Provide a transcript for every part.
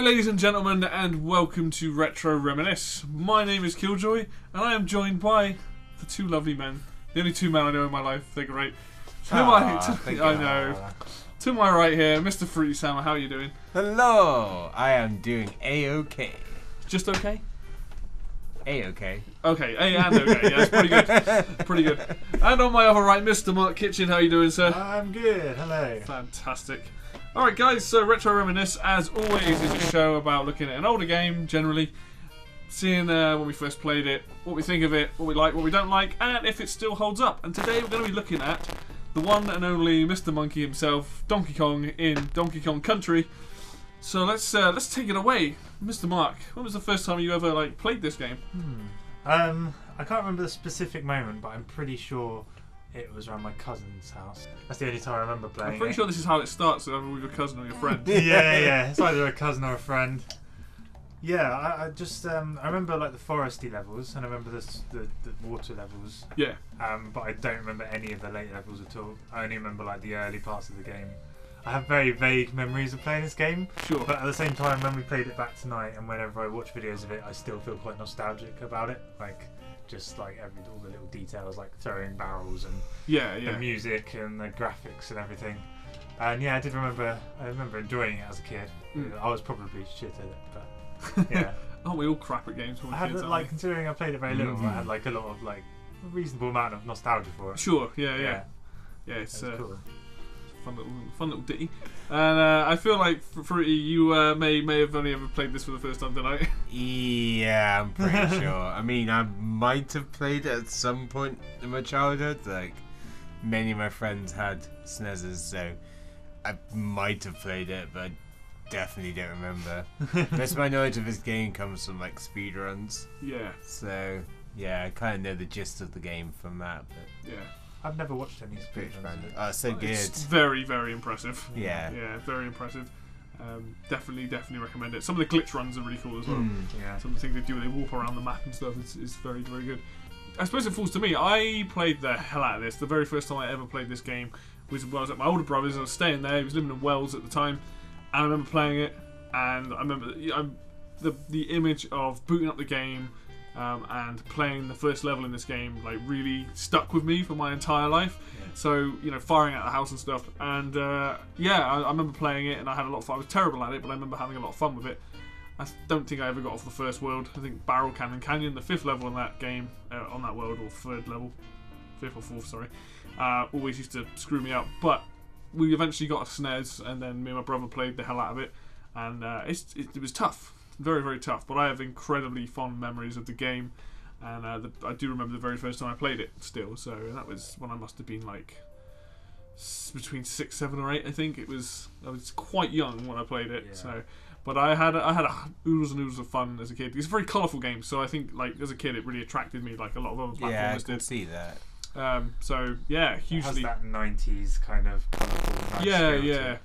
ladies and gentlemen, and welcome to Retro Reminisce. My name is Killjoy, and I am joined by the two lovely men. The only two men I know in my life. They're great. I know. To my right here, Mr. Fruity Sam. How are you doing? Hello. I am doing A-OK. Just okay? A-OK. Okay, A and okay. Yeah, that's pretty good. Pretty good. And on my other right, Mr. Mark Kitchen. How are you doing, sir? I'm good. Hello. Fantastic. Alright guys, so Retro Reminisce, as always, is a show about looking at an older game, generally, seeing when we first played it, what we think of it, what we like, what we don't like, and if it still holds up. And today we're going to be looking at the one and only Mr. Monkey himself, Donkey Kong in Donkey Kong Country. So let's take it away. Mr. Mark, when was the first time you ever played this game? I can't remember the specific moment, but I'm pretty sure it was around my cousin's house. That's the only time I remember playing. I'm pretty sure this is how it starts, either with your cousin or your friend. yeah. It's either a cousin or a friend. Yeah, I remember the foresty levels, and I remember the water levels. Yeah. But I don't remember any of the late levels at all. I only remember the early parts of the game. I have very vague memories of playing this game. Sure. But at the same time, when we played it back tonight, and whenever I watch videos of it, I still feel quite nostalgic about it. All the little details, like throwing barrels and the music and the graphics and everything. And yeah, I remember enjoying it as a kid. I was probably shit at it, but yeah. Aren't we all crap at games when we're kids? Considering I played it very little, I had a lot of a reasonable amount of nostalgia for it. Sure, yeah. It's cool. Fun little ditty. And I feel like, Fruity, you may have only ever played this for the first time tonight. Yeah, I'm pretty sure. I mean, I might have played it at some point in my childhood. Many of my friends had SNESes, so I might have played it, but I definitely don't remember. Most of my knowledge of this game comes from speedruns. Yeah. So yeah, I kind of know the gist of the game from that. But yeah. I've never watched any speedruns. Oh, so good. It's very, very impressive. Yeah, very impressive. Definitely recommend it. Some of the glitch runs are really cool as well. Yeah. Some of the things they do when they warp around the map and stuff is very, very good. I suppose it falls to me. I played the hell out of this. The very first time I ever played this game was when I was at my older brother's. I was staying there. He was living in Wales at the time, and I remember playing it. And I remember the image of booting up the game. And playing the first level in this game really stuck with me for my entire life. Yeah. So firing at the house and stuff. And I remember playing it, and I had a lot of fun. I was terrible at it, but I remember having a lot of fun with it. I don't think I ever got off the first world. I think Barrel Canyon, the fifth level in that game, on that world, or third level, fifth or fourth, sorry, always used to screw me up. But we eventually got a SNES, and then me and my brother played the hell out of it, and it was tough. Very, very tough, but I have incredibly fond memories of the game, and I do remember the very first time I played it still. So that was when I must have been between 6, 7, or 8. I think I was quite young when I played it. Yeah. So, but I had oodles and oodles of fun as a kid. It's a very colourful game, so I think as a kid it really attracted me, like a lot of other platformers did. Yeah, I can see that. So yeah, hugely. It has that 90s kind of colourful. Yeah.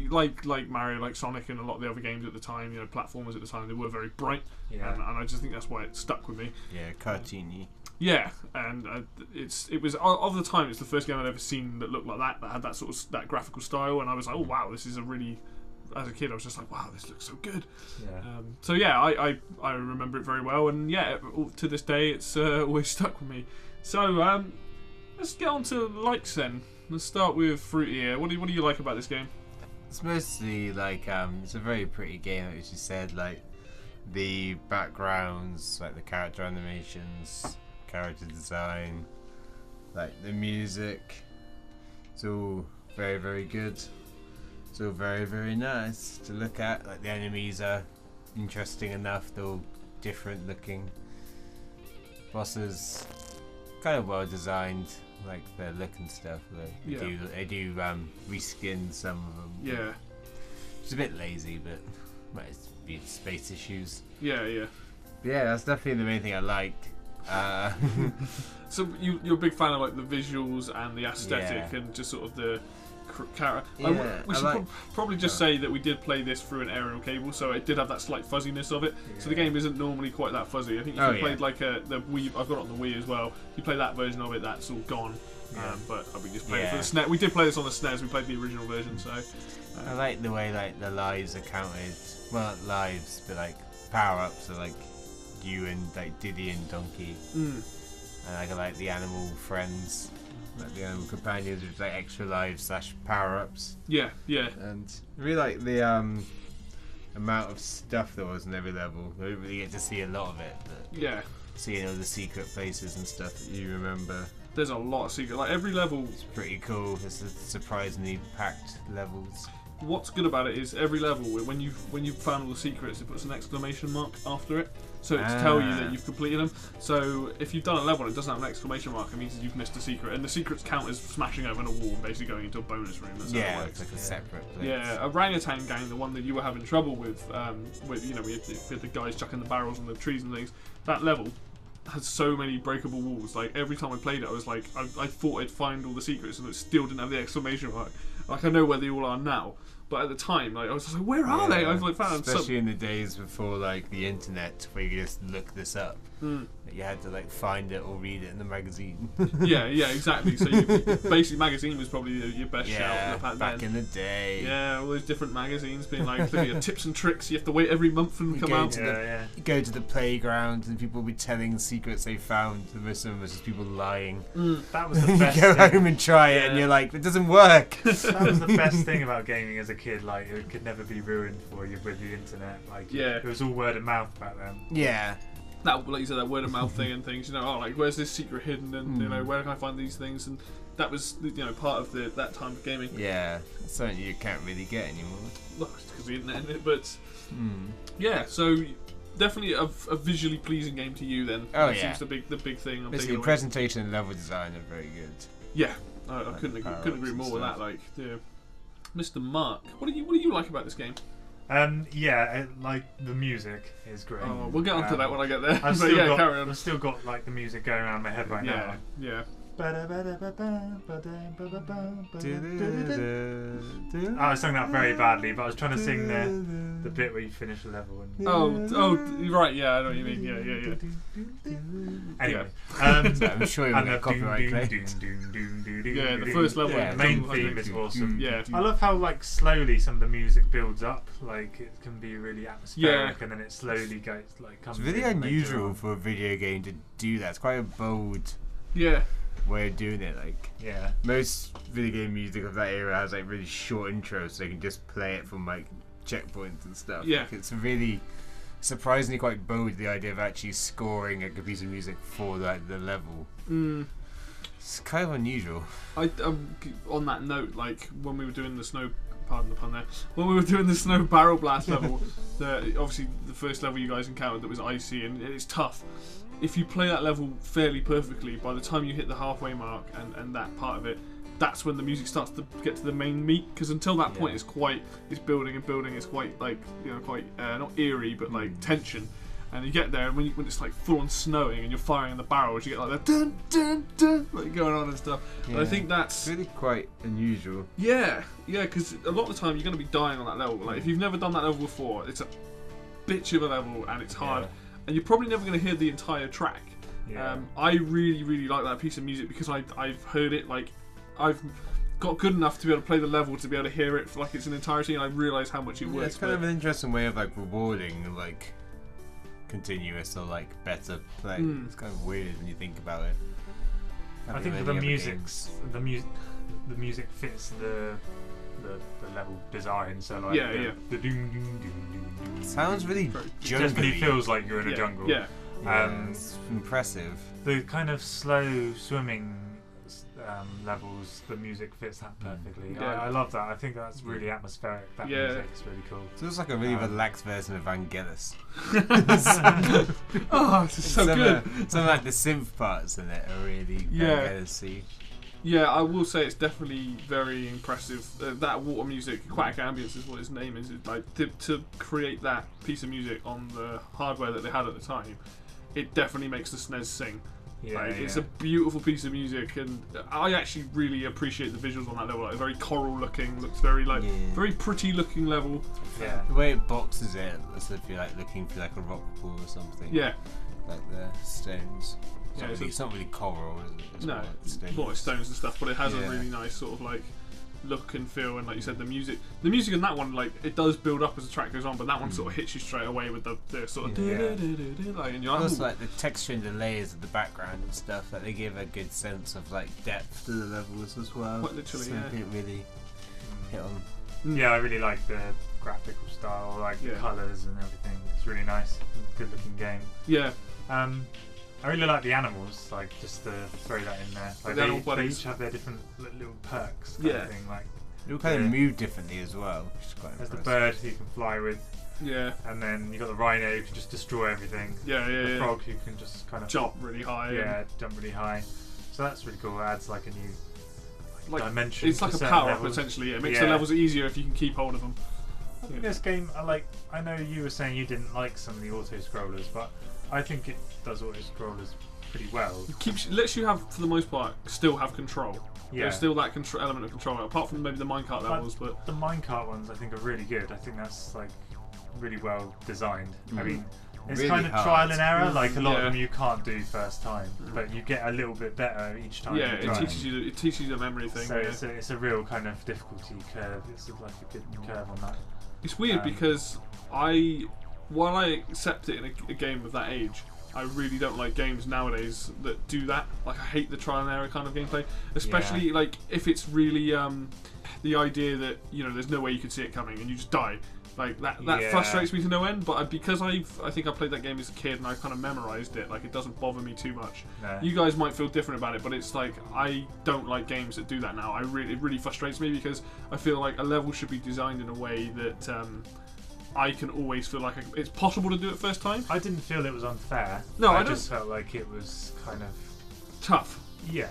Like Mario, like Sonic, and a lot of the other games at the time. Platformers at the time, they were very bright. Yeah. And I just think that's why it stuck with me. Yeah, cartoony. Yeah, and it was of the time. It's the first game I'd ever seen that looked like that had that sort of that graphical style, and I was like, oh wow, this is a really. As a kid, I was just like, wow, this looks so good. Yeah. I remember it very well, and yeah, to this day, it's always stuck with me. So let's get on to likes then. Let's start with Fruity here. What do you like about this game? It's mostly it's a very pretty game, like you said. The backgrounds, the character animations, character design, the music. It's all very, very good. It's all very, very nice to look at. The enemies are interesting enough. They're all different looking. Bosses. Kind of well designed, their look and stuff. They do reskin some of them. Yeah, it's a bit lazy, but might be space issues. Yeah. Yeah, that's definitely the main thing I like. So you're a big fan of the visuals and the aesthetic and just sort of the character. We should probably just say that we did play this through an aerial cable, so it did have that slight fuzziness of it. So the game isn't normally quite that fuzzy. I think if you played the Wii, I've got it on the Wii as well. If you play that version of it, that's all gone. But we just played it for the SNES. We did play this on the SNES. We played the original version, so I like the way like the lives are counted. Well, not lives, but like power-ups are like you and like Diddy and Donkey. And I like the animal friends, like the animal companions with like extra lives / power-ups. Yeah. And I really like the amount of stuff there was in every level. I don't really get to see a lot of it, but seeing all the secret places and stuff that you remember. There's a lot of secret. Like every level, it's pretty cool. It's a surprisingly packed levels. What's good about it is every level, when you've found all the secrets, it puts an exclamation mark after it, so to tell you that you've completed them. So if you've done a level and it doesn't have an exclamation mark, it means that you've missed a secret, and the secrets count as smashing open a wall and basically going into a bonus room. That's how it works. It's like a separate place. Yeah, Orangutan Gang, the one that you were having trouble with you know, with the guys chucking the barrels on the trees and things. That level has so many breakable walls. Like every time I played it, I was like, I thought I'd find all the secrets, and it still didn't have the exclamation mark. Like I know where they all are now, but at the time, like I was just like, where are they? I've like found them. Especially in the days before like the internet, where you could just look this up. You had to like find it or read it in the magazine. yeah, exactly. So basically, magazine was probably your best shout back in the day. Yeah, all those different magazines being like, look at your tips and tricks. You have to wait every month for them to come out. You go to the playground and people will be telling secrets they found. The most of them was just people lying. That was the best. You go home and try it, and you're like, it doesn't work. That was the best thing about gaming as a kid. Like it could never be ruined for you with the internet. Like it was all word of mouth back then. Yeah. That, like you said, that word of mouth thing and things, you know, like where's this secret hidden, and you know, where can I find these things, and that was, you know, part of that time of gaming. Yeah, it's something you can't really get anymore. Well, because of the internet, but yeah, so definitely a visually pleasing game to you then. Oh, that seems the big thing. Basically, presentation and level design are very good. Yeah, I couldn't agree more with that. Like, Mr. Mark, what do you like about this game? Like the music is great. Oh, we'll get onto that when I get there. I've still got like the music going around my head right now. Yeah. I sung that very badly, but I was trying to sing the bit where you finish the level. And right, yeah, I know what you mean. Yeah. Anyway, I'm sure you'll get copyright claim. Yeah, the first level. The main theme is awesome. Yeah, I love how like slowly some of the music builds up. Like it can be really atmospheric, and then it slowly goes like comes. It's really unusual for a video game to do that. It's quite a bold. Way of doing it. Like most video game music of that era has like really short intros, so they can just play it from like checkpoints and stuff. Like, it's really surprisingly quite bold, the idea of actually scoring a piece of music for like the level. It's kind of unusual. On that note, like when we were doing the snow, pardon the pun there, when we were doing the snow barrel blast level, obviously the first level you guys encountered that was icy and it's tough. If you play that level fairly perfectly, by the time you hit the halfway mark and that part of it, that's when the music starts to get to the main meat. Because until that point, it's building and building. It's quite like, you know, quite not eerie, but like tension. And you get there, and when it's like full on snowing and you're firing the barrels, you get like that dun dun dun like going on and stuff. And I think that's really quite unusual. Yeah, because a lot of the time you're going to be dying on that level. Like if you've never done that level before, it's a bitch of a level and it's hard. And you're probably never going to hear the entire track. I really, really like that piece of music because I've heard it, like I've got good enough to be able to play the level to be able to hear it for like it's an entirety, and I realise how much it works. It's kind of an interesting way of like rewarding like continuous or like better play. It's kind of weird when you think about it. I think the music fits the level design, so like the doom doom doom doom doom. Sounds really jungle-y. It definitely feels like you're in a jungle. It's impressive. The kind of slow swimming levels, the music fits that perfectly. I love that. I think that's really atmospheric. That music's really cool. So it's like a really relaxed version of Vangelis. It's so good. Some like the synth parts in it are really Vangelis-y. Yeah, I will say it's definitely very impressive. That water music, Aquatic Ambience is what its name is. It's like to create that piece of music on the hardware that they had at the time, it definitely makes the SNES sing. It's a beautiful piece of music, and I actually really appreciate the visuals on that level. Like, very coral looking, looks very very pretty looking level. The way it boxes it, as if you're like looking for like a rock pool or something. Like the stones. It's not really coral, is it? It's more like stones and stuff, but it has a really nice sort of like look and feel, and like you said, the music in that one, like it does build up as the track goes on, but that one sort of hits you straight away with the sort of like, and you're like, like the texture and the layers of the background and stuff, like they give a good sense of like depth to the levels as well. Quite literally, so it really hit on. Yeah, I really like the graphical style, like the colours and everything. It's really nice, good looking game. Yeah. I really like the animals, like just to throw that in there. Like they each have their different little perks kind of thing. Like they all kind of move differently as well, which is quite impressive. impressive. There's the bird who you can fly with. Yeah. And then you got the rhino who can just destroy everything. The frog who can just kind of jump really high. Yeah, jump really high. So that's really cool. It adds like a new dimension. It's like a power up essentially. It makes the levels easier if you can keep hold of them. I think this game, I know you were saying you didn't like some of the auto scrollers, but I think it does auto scrollers pretty well. It lets you have, for the most part, still have control. Yeah. There's still that element of control, apart from maybe the minecart levels. But the minecart ones, I think, are really good. I think that's like really well designed. I mean, it's really kind of trial and error. Like a lot of them, you can't do first time, but you get a little bit better each time. Yeah, it teaches you the memory thing. So it's a real kind of difficulty curve. It's like a good curve on that. It's weird because while I accept it in a game of that age, I really don't like games nowadays that do that. Like, I hate the trial and error kind of gameplay, especially like if it's really the idea that there's no way you could see it coming and you just die. Like that frustrates me to no end. But because I think I played that game as a kid and I kind of memorized it, like it doesn't bother me too much. No. You guys might feel different about it, but it's like I don't like games that do that now. It really frustrates me because I feel like a level should be designed in a way that I can always feel like it's possible to do it first time. I didn't feel it was unfair. No, I just felt like it was kind of tough. Yeah.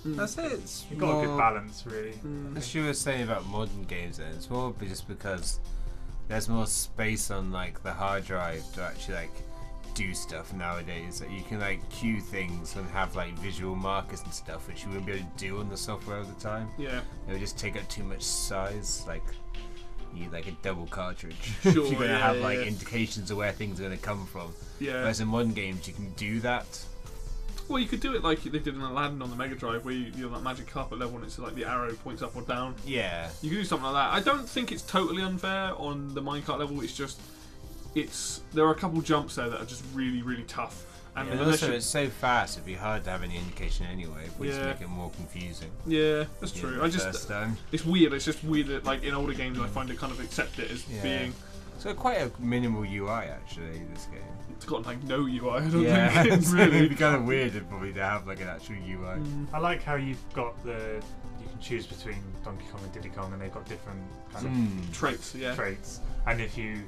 That's it. You've got a good balance, really. As you were saying about modern games, then it's more just because there's more space on like the hard drive to actually like do stuff nowadays. That you can like queue things and have like visual markers and stuff, which you wouldn't be able to do on the software all the time. Yeah. It would just take up too much size. Like you need like a double cartridge. Sure, if you're gonna have like indications of where things are gonna come from. Yeah. Whereas in modern games you can do that. Well, you could do it like they did in Aladdin on the Mega Drive, where you're that magic carpet level and it's like the arrow points up or down. Yeah. You could do something like that. I don't think it's totally unfair on the minecart level. It's just, there are a couple jumps there that are just really, really tough. And also, it's so fast, it'd be hard to have any indication anyway, which would make it more confusing. Yeah, that's true. It's weird. It's just weird that, like, in older games, I find it kind of accept it as being. It's got quite a minimal UI actually. This game. It's got like no UI. I don't think it's really. It'd be kind of weird probably to have like an actual UI. I like how you've got you can choose between Donkey Kong and Diddy Kong, and they've got different kind of traits. Yeah. Traits, and if you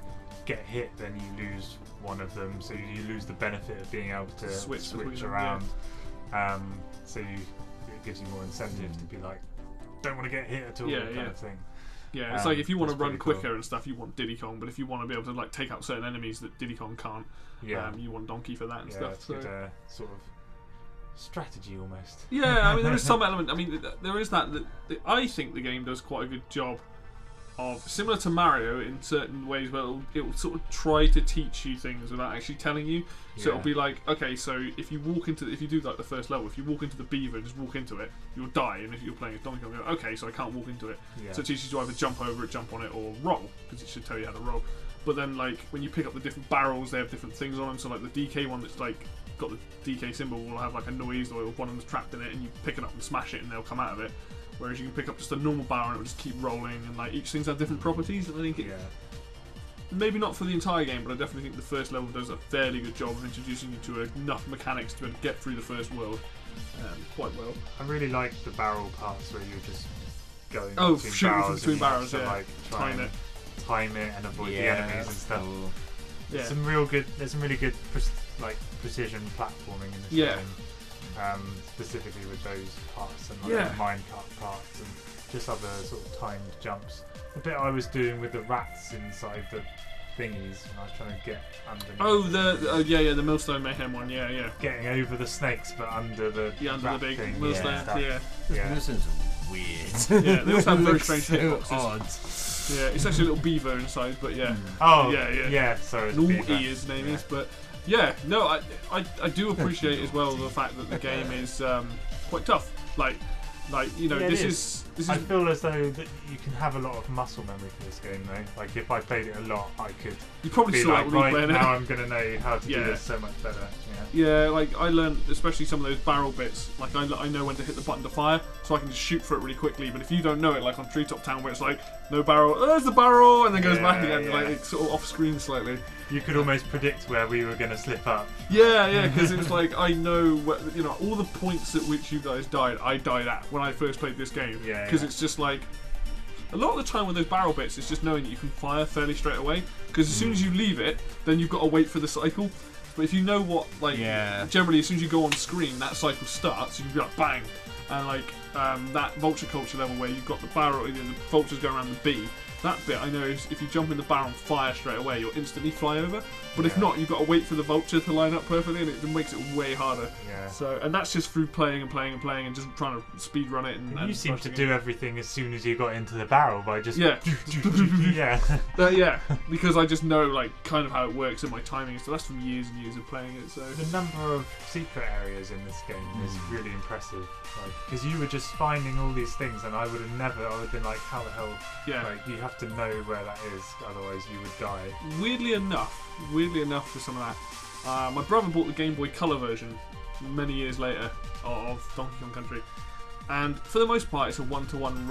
get hit, then you lose one of them, so you lose the benefit of being able to switch around. So it gives you more incentive to be like, don't want to get hit at all, kind of thing. Yeah, it's like if you want to run quicker and stuff, you want Diddy Kong, but if you want to be able to like take out certain enemies that Diddy Kong can't, you want Donkey for that and stuff. It's good, sort of strategy almost. Yeah, I mean there is some element. I mean there is that I think the game does quite a good job of, similar to Mario in certain ways, where it'll sort of try to teach you things without actually telling you. So it'll be like, okay, so if you do like the first level, if you walk into the beaver and just walk into it, you'll die. And if you're playing as Donkey Kong, you're like, okay, so I can't walk into it. So it teaches you either jump over it, jump on it, or roll, because it should tell you how to roll. But then, like, when you pick up the different barrels, they have different things on them. So like the DK one that's like got the DK symbol will have like a noise, or one of them's trapped in it, and you pick it up and smash it, and they'll come out of it. Whereas you can pick up just a normal barrel and it'll just keep rolling, and like each thing's have different properties. And I think maybe not for the entire game, but I definitely think the first level does a fairly good job of introducing you to enough mechanics to be able to get through the first world quite well. I really like the barrel parts where you're just going between barrels, like time it and avoid the enemies and stuff. Cool. There's some really good precision platforming in this game. Specifically with those parts and the minecart parts and just other sort of timed jumps. The bit I was doing with the rats inside the thingies when I was trying to get underneath. The Millstone Mayhem one, Getting over the snakes but under the under the big thing, Millstone, Millstone's weird. Yeah, they also have very strange so hitboxes. Odd. Yeah, it's actually a little beaver inside, but Sorry, Naughty his name is, but I do appreciate as well the fact that the game is quite tough. Like, Like, you know, this is. I feel as though that you can have a lot of muscle memory for this game, though. Like, if I played it a lot, I could. You probably be saw like, it right playing now it. I'm gonna know how to do this so much better. Yeah, like I learned, especially some of those barrel bits. Like I know when to hit the button to fire, so I can just shoot for it really quickly. But if you don't know it, like on Treetop Town, where it's like no barrel, oh, there's the barrel, and then goes back again, like it's sort of off screen slightly. You could almost predict where we were going to slip up. Yeah, because it was like I know you know, all the points at which you guys died. I died at when I first played this game. Because it's just like a lot of the time with those barrel bits, it's just knowing that you can fire fairly straight away. Because as soon as you leave it, then you've got to wait for the cycle. But if you know what, like, generally as soon as you go on screen, that cycle starts. You can be like bang, and like that vulture culture level where you've got the barrel, you know, the vultures go around the bee. That bit I know is if you jump in the barrel and fire straight away, you'll instantly fly over. But if not, you've got to wait for the vulture to line up perfectly, and it makes it way harder. So, and that's just through playing and just trying to speed run it. And you seem to do everything as soon as you got into the barrel by just because I just know like kind of how it works and my timing. So that's from years and years of playing it. So the number of secret areas in this game is really impressive. Because you were just finding all these things, and I would have been like, how the hell? Like, you have to know where that is, otherwise you would die. Weirdly enough for some of that, my brother bought the Game Boy Color version many years later of Donkey Kong Country, and for the most part it's a one-to-one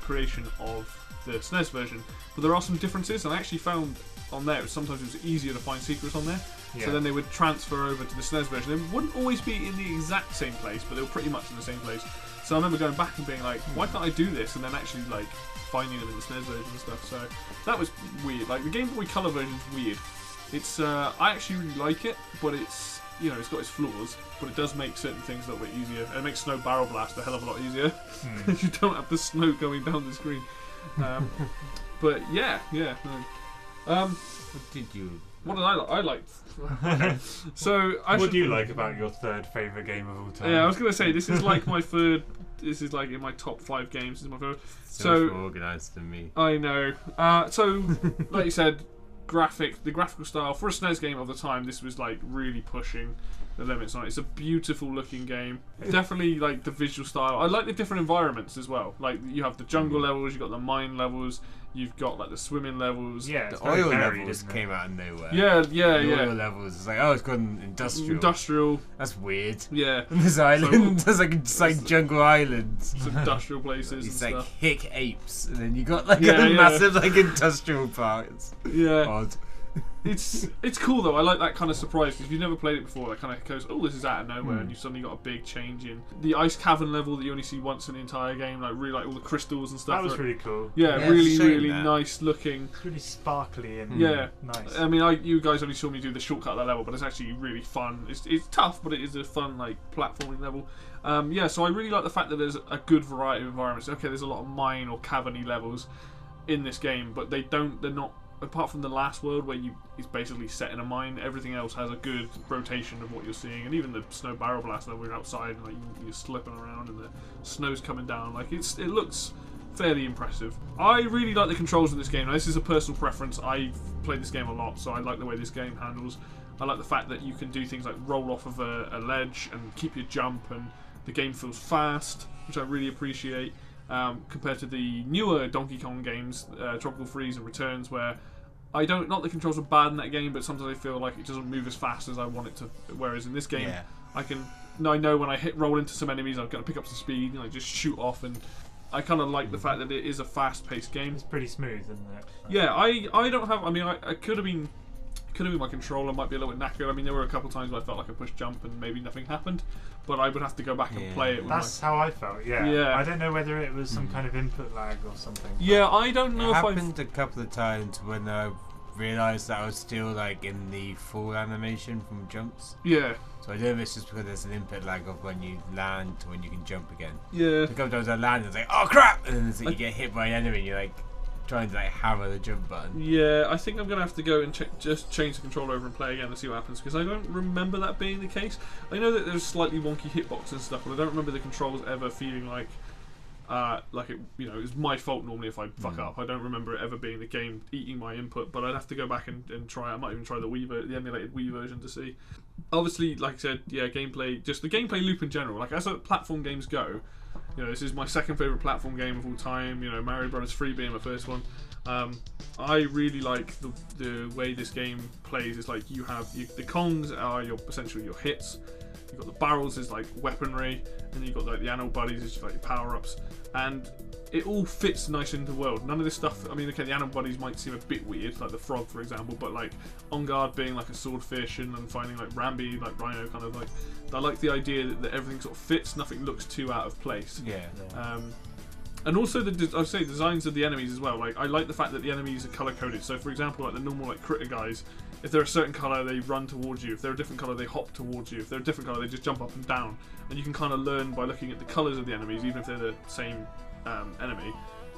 creation of the SNES version, but there are some differences, and I actually found on there sometimes it was easier to find secrets on there. So then they would transfer over to the SNES version. They wouldn't always be in the exact same place, but they were pretty much in the same place. So I remember going back and being like, why can't I do this? And then actually like finding them in the SNES version and stuff. So that was weird. Like the Game Boy Color version is weird. It's I actually really like it, but it's, you know, it's got its flaws, but it does make certain things a little bit easier. It makes Snow Barrel Blast a hell of a lot easier. You don't have the snow going down the screen. But yeah. What did you? What did I like? I liked. So what do you like about your third favourite game of all time? Yeah, I was gonna say this is like my third. This is like in my top 5 games. This is my favorite. So much more organised than me. I know. So like you said, the graphical style for a SNES game of the time, this was like really pushing the limits on it. It's a beautiful looking game. Definitely like the visual style. I like the different environments as well. Like you have the jungle levels, you've got the mine levels, you've got like the swimming levels. Yeah, the oil levels came out of nowhere. The oil levels. It's like, oh, it's gone industrial. That's weird. Yeah. And this island, there's like jungle islands. Some industrial places. It's and like stuff. hick apes, and then you got like massive like industrial parts. Yeah. Odd. It's cool though. I like that kind of surprise because if you've never played it before, that kind of goes, oh, this is out of nowhere, and you've suddenly got a big change in the ice cavern level that you only see once in the entire game. Like really, like all the crystals and stuff. That was really cool. Yeah, really nice looking. It's really sparkly and nice. I mean, you guys only saw me do the shortcut of that level, but it's actually really fun. It's tough, but it is a fun like platforming level. So I really like the fact that there's a good variety of environments. Okay, there's a lot of mine or caverny levels in this game, but they're not. Apart from the last world where it's basically set in a mine, everything else has a good rotation of what you're seeing, and even the Snow Barrel Blast where we're outside and like you're slipping around and the snow's coming down, like it looks fairly impressive. I really like the controls in this game. Now, this is a personal preference. I've played this game a lot, so I like the way this game handles. I like the fact that you can do things like roll off of a ledge and keep your jump, and the game feels fast, which I really appreciate. Compared to the newer Donkey Kong games, Tropical Freeze and Returns, where not the controls are bad in that game, but sometimes I feel like it doesn't move as fast as I want it to. Whereas in this game, I know when I roll into some enemies, I'm going to pick up some speed and just shoot off, and I kind of like the fact that it is a fast-paced game. It's pretty smooth, isn't it? Yeah, I don't have. I mean, I could have been. My controller might be a little bit knackered. I mean, there were a couple of times where I felt like I pushed jump and maybe nothing happened, but I would have to go back and play it. That's how I felt. Yeah. I don't know whether it was some kind of input lag or something. Yeah, I don't know if it happened a couple of times when I realised that I was still like in the full animation from jumps. Yeah. So I don't know if it's just because there's an input lag of when you land to when you can jump again. Yeah. A couple of times I land and it's like, oh crap! And then it's like you get hit by an enemy and you're like trying to like hammer the jump button. Yeah, I think I'm gonna have to go and just change the controller over and play again and see what happens, because I don't remember that being the case. I know that there's slightly wonky hitbox and stuff, but I don't remember the controls ever feeling like it, it's my fault normally if I fuck up. I don't remember it ever being the game eating my input, but I'd have to go back and try. I might even try the emulated Wii version to see. Obviously, like I said, gameplay, just the gameplay loop in general. Like as platform games go, You know, this is my second favourite platform game of all time. You know, Mario Bros. 3 being my first one. I really like the way this game plays. It's like you have the Kongs are essentially your hits. You've got the barrels as like weaponry, and then you've got like the animal buddies as like your power-ups, and it all fits nice into the world. None of this stuff. I mean, okay, the animal buddies might seem a bit weird, like the frog, for example, but like On Guard being like a swordfish, and then finding like Rambi, like Rhino, kind of like. I like the idea that everything sort of fits. Nothing looks too out of place. Yeah. And also I'd say designs of the enemies as well. Like I like the fact that the enemies are color coded. So for example, like the normal like critter guys, if they're a certain color, they run towards you. If they're a different color, they hop towards you. If they're a different color, they just jump up and down. And you can kind of learn by looking at the colors of the enemies, even if they're the same enemy.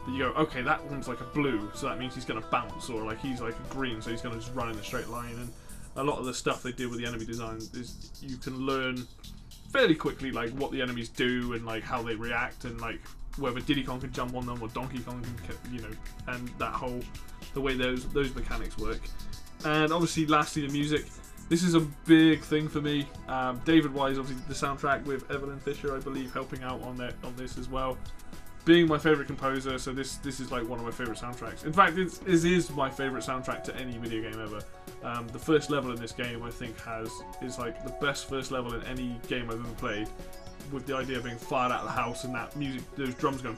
That you go, okay, that one's like a blue, so that means he's going to bounce, or like he's like a green, so he's going to just run in a straight line. And a lot of the stuff they do with the enemy design is you can learn fairly quickly like what the enemies do and like how they react, and like whether Diddy Kong can jump on them or Donkey Kong can, you know, and that whole the way those mechanics work. And obviously, lastly, the music. This is a big thing for me. David Wise, obviously, the soundtrack with Evelyn Fisher, I believe, helping out on this as well. Being my favourite composer, so this is like one of my favourite soundtracks. In fact, it is my favourite soundtrack to any video game ever. The first level in this game, I think, is like the best first level in any game I've ever played. With the idea of being fired out of the house and that music, those drums going,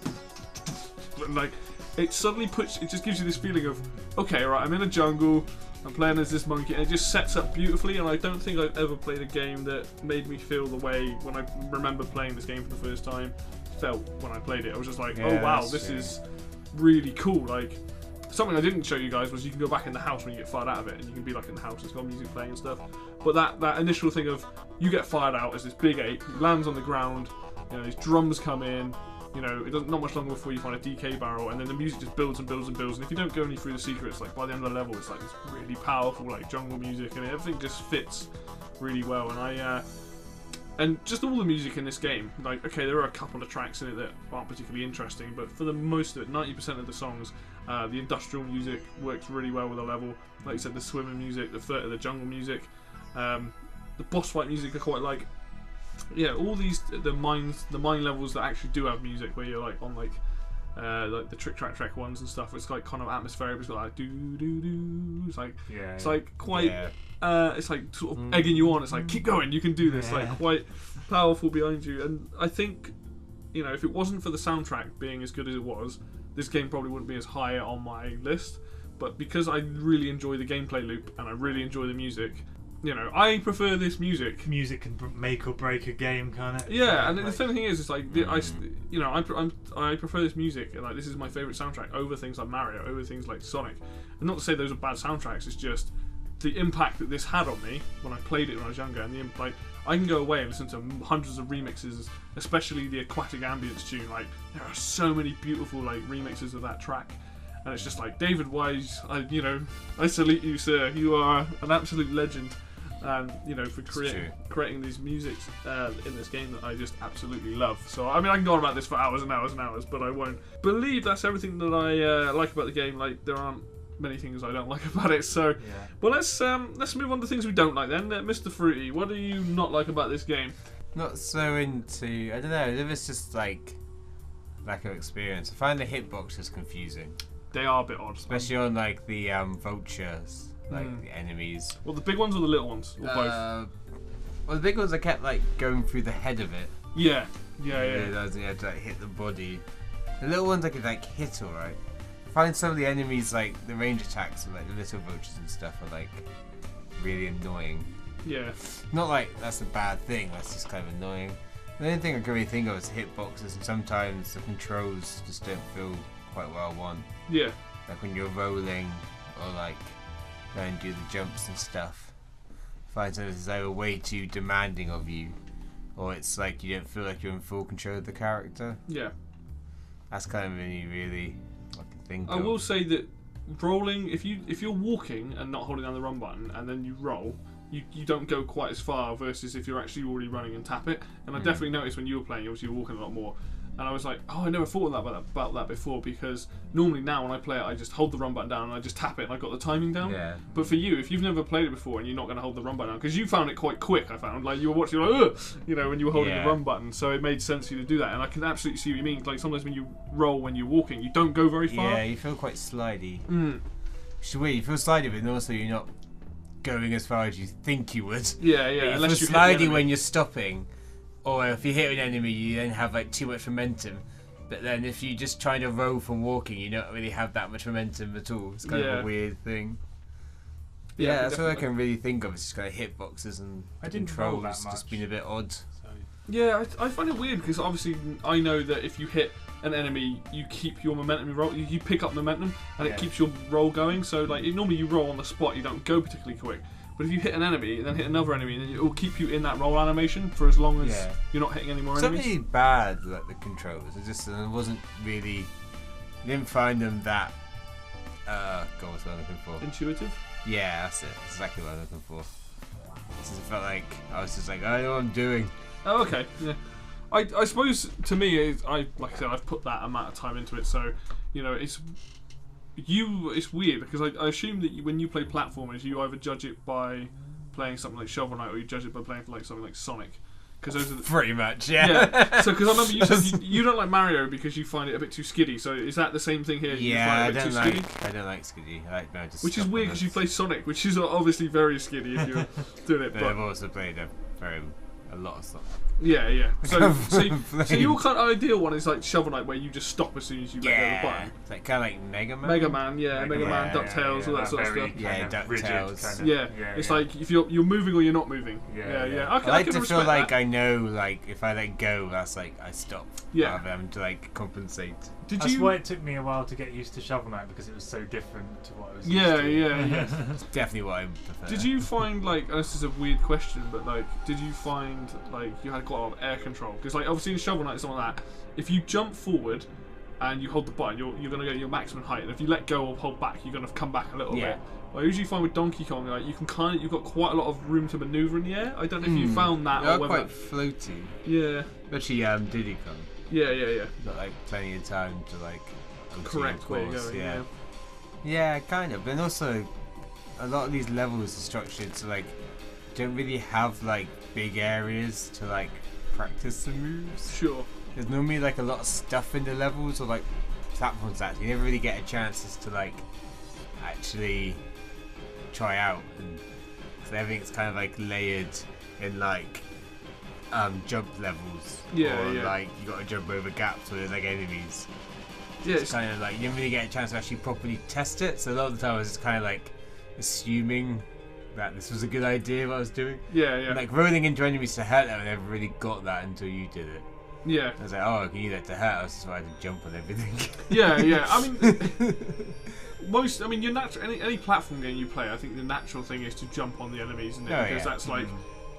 like it suddenly it just gives you this feeling of, okay, right, I'm in a jungle, I'm playing as this monkey, and it just sets up beautifully. And I don't think I've ever played a game that made me feel the way when I remember playing this game for the first time felt when I played it. I was just like, oh wow, this is really cool. Like something I didn't show you guys was you can go back in the house when you get fired out of it, and you can be like in the house, it's got music playing and stuff. But that initial thing of you get fired out as this big ape, he lands on the ground, you know, these drums come in, you know, it doesn't not much longer before you find a DK barrel, and then the music just builds and builds and builds. And if you don't go any through the secrets, like by the end of the level, it's like this really powerful like jungle music, and everything just fits really well. And and just all the music in this game, like, okay, there are a couple of tracks in it that aren't particularly interesting, but for the most of it, 90% of the songs, the industrial music works really well with the level. Like you said, the swimming music, the jungle music, the boss fight music I quite like. Yeah, all these the mine levels that actually do have music, where you're like on like the trick track ones and stuff. It's like kind of atmospheric. It's got like do do do. It's like like quite. It's like sort of egging you on. It's like keep going, you can do this. Like quite powerful behind you. And I think, you know, if it wasn't for the soundtrack being as good as it was, this game probably wouldn't be as high on my list. But because I really enjoy the gameplay loop and I really enjoy the music, you know, I prefer this music. Music can make or break a game, kind of. Yeah, and like, the funny thing is, it's like I prefer this music, and like this is my favorite soundtrack over things like Mario, over things like Sonic. And not to say those are bad soundtracks. It's just the impact that this had on me when I played it when I was younger, and like I can go away and listen to hundreds of remixes, especially the Aquatic Ambience tune. Like there are so many beautiful like remixes of that track. And it's just like, David Wise, I salute you, sir. You are an absolute legend. You know, for creating these musics in this game that I just absolutely love. So, I mean, I can go on about this for hours and hours and hours, but I won't. Believe that's everything that I like about the game. Like, there aren't many things I don't like about it. So, well, let's move on to things we don't like then. Mr. Fruity, what do you not like about this game? Not so into, I don't know, if it's just like lack of experience. I find the hitboxes confusing. They are a bit odd. Especially on like the vultures, like the enemies. Well, the big ones or the little ones? Or both? Well, the big ones I kept like going through the head of it. Yeah. You had to like hit the body. The little ones I could like hit alright. I find some of the enemies, like the range attacks and like the little vultures and stuff, are like really annoying. Yeah. Not like that's a bad thing, that's just kind of annoying. The only thing I can really think of is hitboxes, and sometimes the controls just don't feel quite well won. Yeah. Like when you're rolling or like going to do the jumps and stuff. I find sometimes it's either way too demanding of you, or it's like you don't feel like you're in full control of the character. Yeah. That's kind of really I can think of. I will say that rolling, if you're walking and not holding down the run button and then you roll, you don't go quite as far versus if you're actually already running and tap it. And I definitely noticed when you were playing, obviously you were walking a lot more. And I was like, oh, I never thought about that before, because normally now when I play it, I just hold the run button down and I just tap it and I got the timing down. Yeah. But for you, if you've never played it before and you're not going to hold the run button down, because you found it quite quick, I found, like you were watching, like, ugh, you know, when you were holding the run button, so it made sense for you to do that. And I can absolutely see what you mean. Like sometimes when you roll when you're walking, you don't go very far. Yeah, you feel quite slidey. Which is weird. You feel slidey, but also you're not going as far as you think you would. Yeah. You feel slidey when you're stopping, or if you hit an enemy, you then have like too much momentum. But then if you just try to roll from walking, you don't really have that much momentum at all. It's kind of a weird thing. Yeah, that's what I can really think of. It's just kind of hitboxes and controls just been a bit odd. So. Yeah, I find it weird because obviously I know that if you hit an enemy, you keep your momentum roll. You pick up momentum and it keeps your roll going. So like normally you roll on the spot, you don't go particularly quick. But if you hit an enemy and then hit another enemy, then it will keep you in that roll animation for as long as you're not hitting any more enemies. It's not really bad, like the controls. It wasn't really. I didn't find them that. God, what's what I'm looking for? Intuitive. Yeah, that's it. That's exactly what I'm looking for. It felt like I was just like, I know what I'm doing. Oh, okay. Yeah. I suppose to me, like I said, I've put that amount of time into it, so you know it's weird because I assume that when you play platformers, you either judge it by playing something like Shovel Knight or you judge it by playing like something like Sonic. Because those are pretty much, yeah. So because I remember you said you don't like Mario because you find it a bit too skiddy. So is that the same thing here? Yeah, you find it a bit too skiddy? I don't like skiddy. I like no, just. Which is weird because you play Sonic, which is obviously very skiddy if you're doing it. But I've also played a lot of stuff. Yeah. So your kind of ideal one is like Shovel Knight, where you just stop as soon as you let go of the button. It's like kind of like Mega Man. Mega Man, DuckTales, all that sort of stuff. Yeah, DuckTales. Yeah, it's like if you're moving or you're not moving. Yeah. I like to feel like that. I know, like if I let go, that's like I stop. Yeah. Rather than to like compensate. That's why it took me a while to get used to Shovel Knight, because it was so different to what I was used to. Yeah. It's definitely what I prefer. Did you find, like, and this is a weird question, but like, did you find like you had quite a lot of air control? Because like obviously in Shovel Knight and something like that, if you jump forward and you hold the button, you're going to get your maximum height, and if you let go or hold back, you're going to come back a little bit. I usually find with Donkey Kong, like you've got quite a lot of room to manoeuvre in the air. I don't know if you found that. They're quite floaty. Yeah. Especially Diddy Kong. Yeah. Got like plenty of time to like correct where you're going. Yeah, kind of. And also, a lot of these levels are structured so like don't really have like big areas to like practice the moves. Sure. There's normally like a lot of stuff in the levels or like platforms that you never really get a chance to like actually try out, and so everything's kind of like layered in like jump levels. Like you got to jump over gaps where there's like enemies. Yeah, it's kind of like you don't really get a chance to actually properly test it. So a lot of the time I was just kind of like assuming that this was a good idea what I was doing. Yeah. And, like rolling into enemies to hurt them, I never really got that until you did it. Yeah. I was like, oh, I can use that to hurt us, so I had to jump on everything. Yeah. I mean, your natural any platform game you play, I think the natural thing is to jump on the enemies, isn't it? Because that's like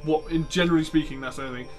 what, generally speaking, that's the only thing.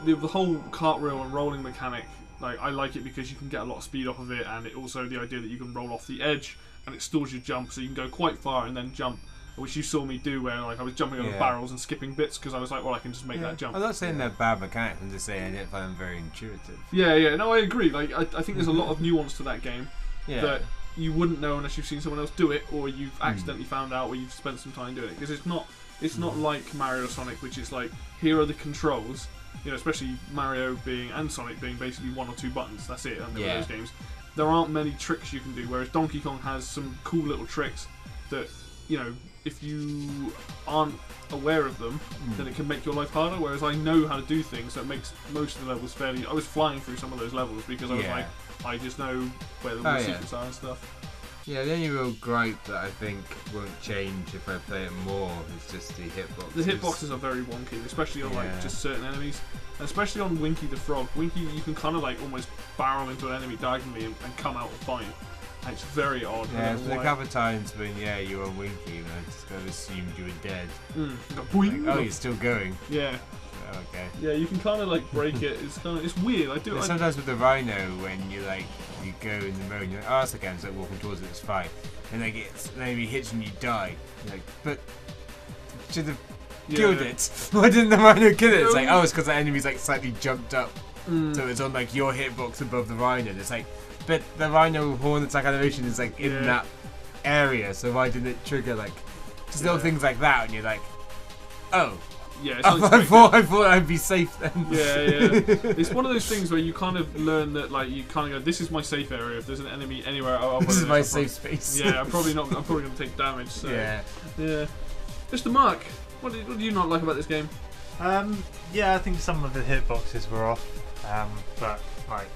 The whole cartwheel and rolling mechanic, like I like it because you can get a lot of speed off of it, and it also the idea that you can roll off the edge and it stores your jump, so you can go quite far and then jump, which you saw me do where like I was jumping over barrels and skipping bits because I was like, well, I can just make that jump. I'm not saying they're bad mechanics, I'm just saying I didn't find them very intuitive. Yeah. No, I agree. Like I think there's a lot of nuance to that game that you wouldn't know unless you've seen someone else do it, or you've accidentally found out, or you've spent some time doing it. Because it's not like Mario or Sonic, which is like, here are the controls. You know, especially Mario and Sonic being basically one or two buttons. That's it. Under those games, there aren't many tricks you can do. Whereas Donkey Kong has some cool little tricks that, you know, if you aren't aware of them, then it can make your life harder. Whereas I know how to do things, so it makes most of the levels fairly. I was flying through some of those levels because I was like, I just know where the secrets are and stuff. Yeah, the only real gripe that I think won't change if I play it more is just the hitboxes. The hitboxes are very wonky, especially on like just certain enemies, and especially on Winky the Frog. Winky, you can kind of like almost barrel into an enemy diagonally and come out fine. And it's very odd. Yeah, there's a couple of times when you were on Winky, and I just kind of assumed you were dead. Like, oh, you're still going. Yeah. Okay. Yeah, you can kind of like break it. It's weird. Sometimes with the Rhino, when you go in the mode, you're like, oh, that's okay. It's like walking towards it, it's fine. And then he hits and you die. You're like, but should have killed it. Why didn't the Rhino kill it? It's like, oh, it's because the enemy's like slightly jumped up. So it's on like your hitbox above the rhino. It's like, but the rhino horn attack animation is like in that area. So why didn't it trigger like just little things like that? And you're like, oh. Yeah, I thought I'd be safe then. Yeah. It's one of those things where you kind of learn that, like, you kind of go, this is my safe area. If there's an enemy anywhere, this is my safe space. Yeah, I'm probably going to take damage. So. Yeah. Mr. Mark, what do you not like about this game? I think some of the hitboxes were off, but like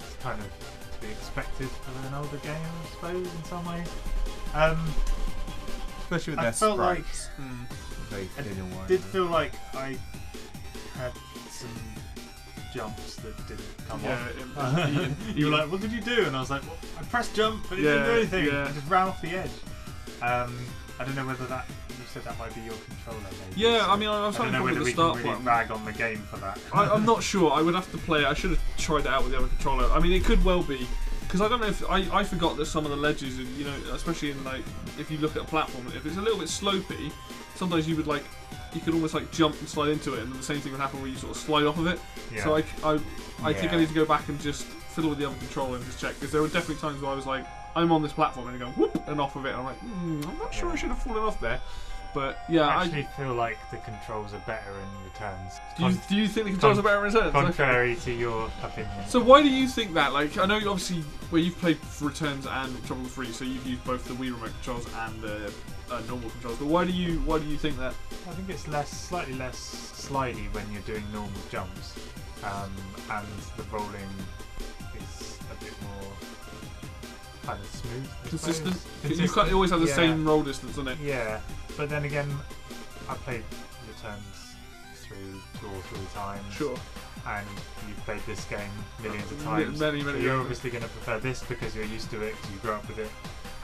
it's kind of to be expected of an older game, I suppose, in some ways. Especially with I their felt sprites. I did feel like I had some jumps that didn't come off. You were like, what did you do? And I was like, well, I pressed jump, but it didn't do anything. Yeah. I just ran off the edge. I don't know whether you said that might be your controller. Maybe. Yeah, I mean, I was I don't know whether we can really rag on the game for that. I'm not sure. I would have to play it. I should have tried it out with the other controller. I mean, it could well be. Because I don't know if I forgot that some of the ledges, you know, especially in like if you look at a platform, if it's a little bit slopey, sometimes you could almost like jump and slide into it, and the same thing would happen where you sort of slide off of it. Yeah. So I think I need to go back and just fiddle with the other controller and just check, because there were definitely times where I was like, I'm on this platform and I go whoop and off of it, and I'm like, I'm not sure I should have fallen off there. But yeah, I actually feel like the controls are better in Returns. Do you think the controls are better in Returns? Contrary to your opinion. So why do you think that? Like, I know you obviously where you've played Returns and Trouble Free, so you've used both the Wii remote controls and the normal controls. But why do you think that? I think it's slightly less slidey when you're doing normal jumps, and the rolling is a bit more kind of smooth, consistent. You can't always have the same roll distance, isn't it? Yeah. But then again, I played Returns through 2 or 3 times. Sure. And you've played this game millions of times. Many, so you're obviously going to prefer this because you're used to it, because you grew up with it.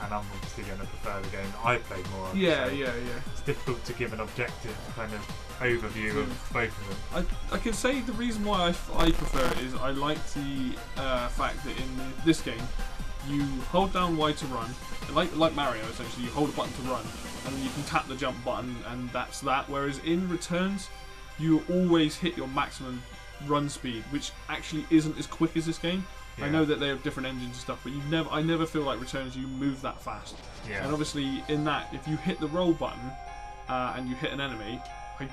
And I'm obviously going to prefer the game that I played more of. Yeah. It's difficult to give an objective kind of overview of both of them. I can say the reason why I prefer it is I like the fact that in this game, you hold down Y to run, like Mario essentially, you hold a button to run, and then you can tap the jump button, and that's that. Whereas in Returns, you always hit your maximum run speed, which actually isn't as quick as this game. Yeah. I know that they have different engines and stuff, but I never feel like Returns you move that fast. Yeah. And obviously in that, if you hit the roll button and you hit an enemy, I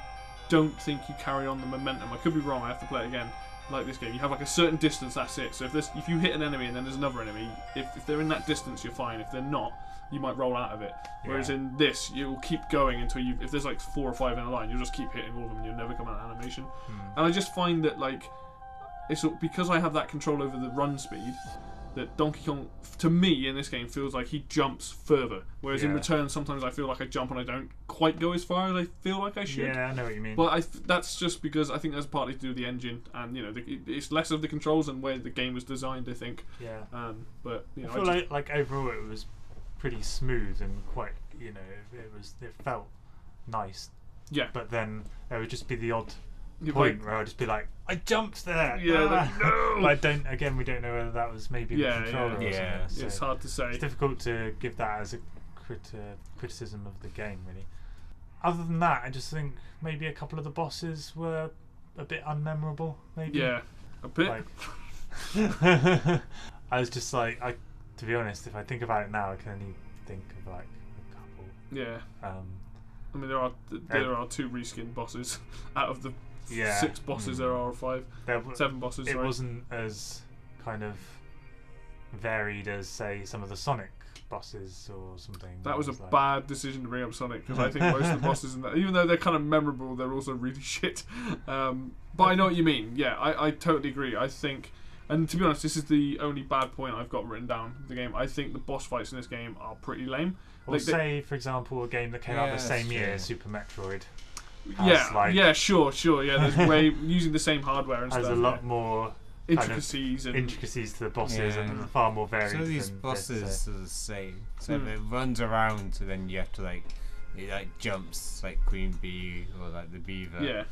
don't think you carry on the momentum. I could be wrong. I have to play it again. Like this game, you have like a certain distance. That's it. So if you hit an enemy and then there's another enemy, if they're in that distance, you're fine. If they're not, you might roll out of it. Whereas in this, you'll keep going until if there's like 4 or 5 in a line, you'll just keep hitting all of them and you'll never come out of animation. And I just find that like it's because I have that control over the run speed, that Donkey Kong, to me in this game, feels like he jumps further. Whereas in Return, sometimes I feel like I jump and I don't quite go as far as I feel like I should. Yeah, I know what you mean. But that's just because I think that's partly to do with the engine, and you know, it's less of the controls and where the game was designed, I think. Yeah. But you know, I feel like overall it was pretty smooth and quite, you know, it felt nice. Yeah. But then there would just be the odd point where I'd just be like, I jumped there. Yeah. Like, no. But we don't know whether that was maybe the controller or something. So it's hard to say. It's difficult to give that as a criticism of the game, really. Other than that, I just think maybe a couple of the bosses were a bit unmemorable. Maybe. Yeah, a bit. I was just like, to be honest, if I think about it now, I can only think of like a couple. Yeah. I mean, there are 2 reskin bosses out of the 6 bosses there are, or 5, 7 bosses. It wasn't as kind of varied as, say, some of the Sonic bosses or something. That was a bad decision to bring up Sonic, because I think most of the bosses in that, even though they're kind of memorable, they're also really shit. But I know what you mean. Yeah, I totally agree. I think, and to be honest, this is the only bad point I've got written down for the game. I think the boss fights in this game are pretty lame. Or say, for example, a game that came out the same year, Super Metroid. Sure. Yeah, there's using the same hardware and stuff. Has a lot more intricacies to the bosses and far more varied. Some of these bosses are the same. So it runs around, so then you have to it jumps like Queen Bee or like the beaver. Yeah.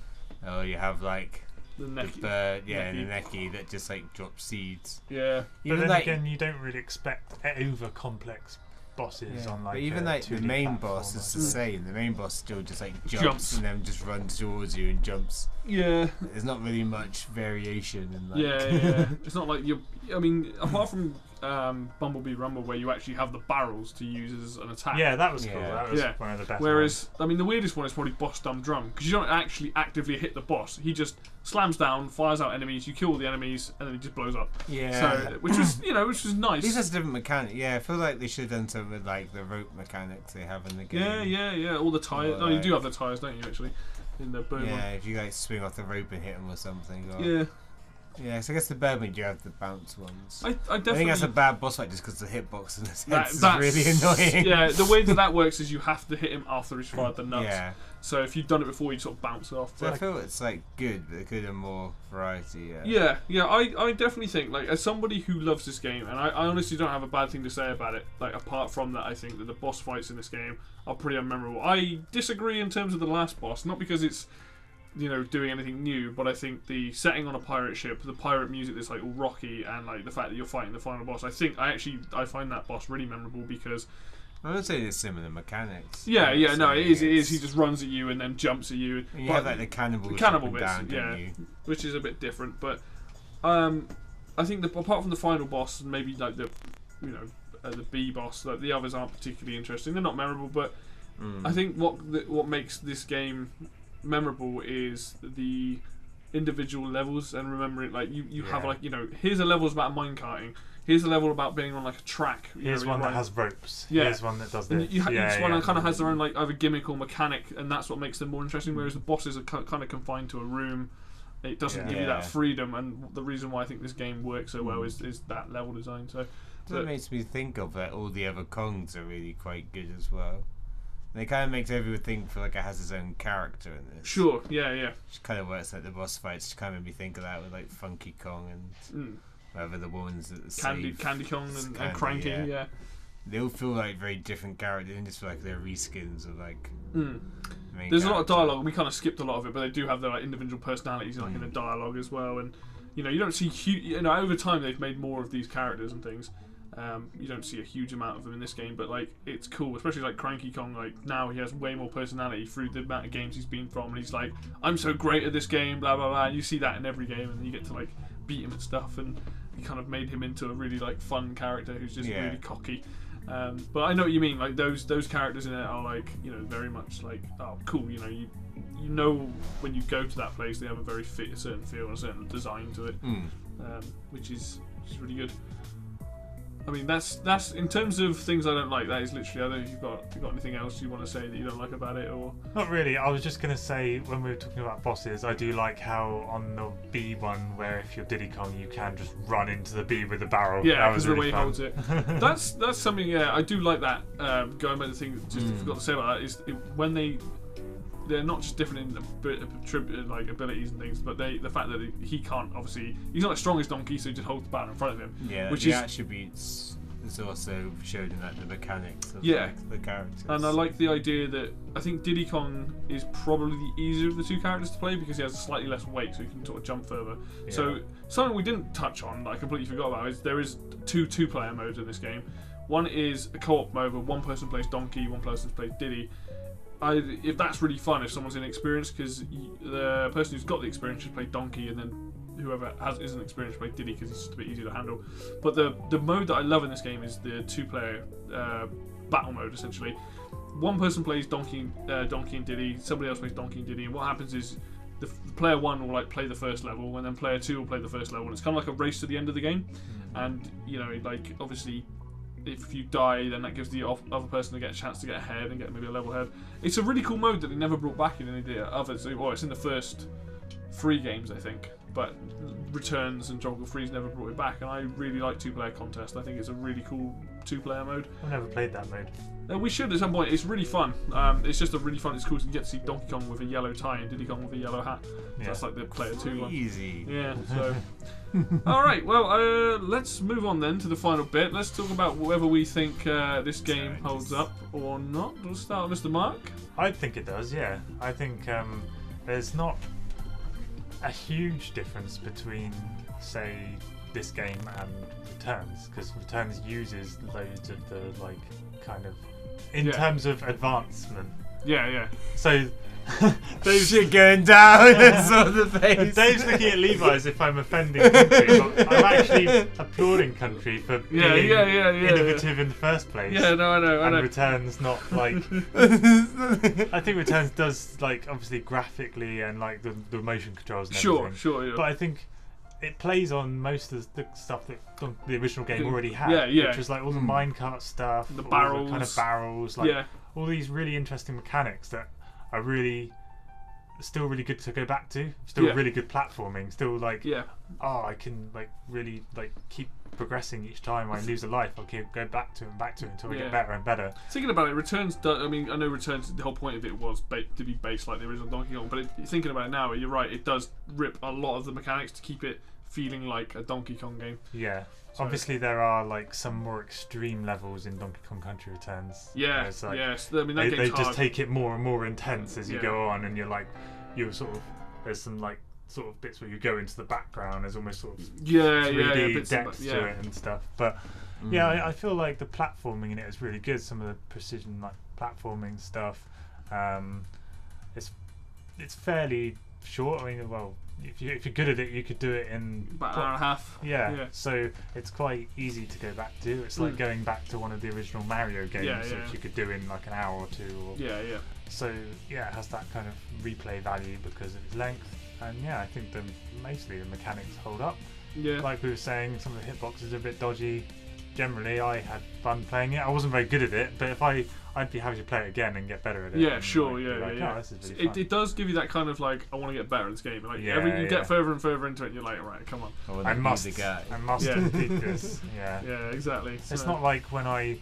Or you have like the bird, and the necky that just like drops seeds. Yeah. But then again, you don't really expect over complex bosses on like. But even like the main boss is the same. The main boss still just like jumps and then just runs towards you and jumps. Yeah. There's not really much variation in like. Yeah. It's not like you. I mean, apart from Bumblebee Rumble, where you actually have the barrels to use as an attack. Yeah, that was cool. That was one of the best. Whereas, I mean, the weirdest one is probably Boss Dumb Drum, because you don't actually actively hit the boss. He just slams down, fires out enemies, you kill all the enemies, and then he just blows up. Yeah. So, which was nice. These has different mechanic. Yeah, I feel like they should have done something with like the rope mechanics they have in the game. Yeah. All the tires. Oh, you do have the tires, don't you? Actually, in the Bowman. Yeah, if you like swing off the rope and hit them or something. Or, yeah. Yeah, so I guess the Bowman you have the bounce ones. I definitely think that's a bad boss fight just because the hitbox in this is really annoying. Yeah, the way that works is you have to hit him after he's fired the nuts. Yeah. So if you've done it before, you sort of bounce off. So I feel it's like good, but it could have more variety. Yeah. I definitely think, like, as somebody who loves this game, and I honestly don't have a bad thing to say about it. Like, apart from that, I think that the boss fights in this game are pretty unmemorable. I disagree in terms of the last boss, not because it's doing anything new, but I think the setting on a pirate ship, the pirate music that's like all rocky, and like the fact that you're fighting the final boss, I find that boss really memorable because I would say there's similar mechanics. Yeah, no, it is. He just runs at you and then jumps at you. And you have like the cannibal bits, down, which is a bit different. But I think apart from the final boss, and maybe like the B boss, like the others aren't particularly interesting. They're not memorable, but I think what makes this game memorable is the individual levels and remembering, like you have like here's a level about mine carting, here's a level about being on like a track, here's one that has ropes, here's one that does this. Each one kind of has their own like either gimmick or mechanic, and that's what makes them more interesting, whereas the bosses are kind of confined to a room. It doesn't give you that freedom, and the reason why I think this game works so well is that level design. So that makes me think of that all the other Kongs are really quite good as well. And it kind of makes everything feel like it has its own character in this. Sure, yeah. Which kind of works like the boss fights. Kind of made me think of that with like Funky Kong and whatever the ones that Candy Kong and Cranky. Yeah. They all feel like very different characters, and just feel like they're reskins of like. There's a lot of dialogue. We kind of skipped a lot of it, but they do have their like individual personalities like in the dialogue as well. And you don't see huge. Over time they've made more of these characters and things. You don't see a huge amount of them in this game, but like it's cool, especially like Cranky Kong. Like now he has way more personality through the amount of games he's been from, and he's like, I'm so great at this game, blah blah blah. And you see that in every game, and you get to like beat him and stuff, and you kind of made him into a really like fun character who's just really cocky. But I know what you mean. Like those characters in it are like very much like cool. You know when you go to that place, they have a very certain feel and a certain design to it, which is really good. I mean, that's in terms of things I don't like. That is literally. I don't know if you've got anything else you want to say that you don't like about it, or not really. I was just gonna say when we were talking about bosses, I do like how on the B one, where if you're Diddy Kong, you can just run into the B with the barrel. Yeah, because the way he holds it. That's something. Yeah, I do like that. Going back to the thing, just forgot to say about that is when they're not just different in like abilities and things, but the fact that he can't, obviously he's not as strong as Donkey, so he just holds the barrel in front of him. Yeah, which the attributes is also showed in the mechanics of the characters. And I like the idea that I think Diddy Kong is probably the easier of the two characters to play because he has slightly less weight, so he can sort of jump further. Yeah. So something we didn't touch on that I completely forgot about is there is two player modes in this game. One is a co-op mode where one person plays Donkey, one person plays Diddy. If that's really fun, if someone's inexperienced, because the person who's got the experience should play Donkey, and then whoever isn't experienced play Diddy because it's just a bit easier to handle. But the mode that I love in this game is the two-player battle mode. Essentially, one person plays Donkey and Diddy, somebody else plays Donkey and Diddy, and what happens is the player one will like play the first level, and then player two will play the first level, and it's kind of like a race to the end of the game. And like obviously, if you die, then that gives the other person a chance to get ahead and get maybe a level head. It's a really cool mode that they never brought back in any of the others. Well, it's in the first 3 games, I think, but Returns and Tropical Freeze never brought it back, and I really like two-player contest. I think it's a really cool two-player mode. I've never played that mode. We should at some point. It's really fun. It's just a really fun. It's cool to get to see Donkey Kong with a yellow tie and Diddy Kong with a yellow hat. Yeah. That's like the player 2 one. Easy. Yeah. So. All right. Well, let's move on then to the final bit. Let's talk about whether we think this game holds up or not. We'll start with Mr. Mark. I think it does. Yeah. I think there's not a huge difference between, say, this game and Returns, because Returns uses loads of the like kind of in terms of advancement. Yeah. So Dave's shit going down and sort of the face. Dave's looking at Levi as if I'm offending Country, but I'm actually applauding Country for being innovative in the first place. Yeah, no, I know. And Returns not like. I think Returns does like obviously graphically and like the motion controls and everything. Sure. Yeah. But I think it plays on most of the stuff that the original game already had. Yeah. Which was like all the minecart stuff, the all barrels, the kind of barrels, like all these really interesting mechanics that are really still really good to go back to. Still really good platforming. Still like I can like really like keep progressing each time I lose a life. I'll keep go back to it until I get better and better. Thinking about it, Returns. I mean, I know Returns. The whole point of it was to be based like the original Donkey Kong. But thinking about it now, you're right. It does rip a lot of the mechanics to keep it feeling like a Donkey Kong game. Yeah. So obviously there are like some more extreme levels in Donkey Kong Country Returns. Yeah. Like, yes. I mean, that they game's hard. just take it more and more intense as you go on, and you're sort of there's some like sort of bits where you go into the background. There's almost sort of 3D depth to it and stuff. But I feel like the platforming in it is really good. Some of the precision like platforming stuff. It's fairly short. I mean, well, if you're good at it, you could do it in about an hour and a half. Yeah. So it's quite easy to go back to. It's like going back to one of the original Mario games, which you could do in like an hour or two. So it has that kind of replay value because of its length. And I think mostly the mechanics hold up. Yeah. Like we were saying, some of the hitboxes are a bit dodgy. Generally, I had fun playing it. I wasn't very good at it, but I'd be happy to play it again and get better at it. Yeah, sure, This is really fun. It does give you that kind of like, I want to get better at this game. Like you get further and further into it, and you're like, right, come on. I must beat this. Yeah. Yeah, exactly. It's not like when I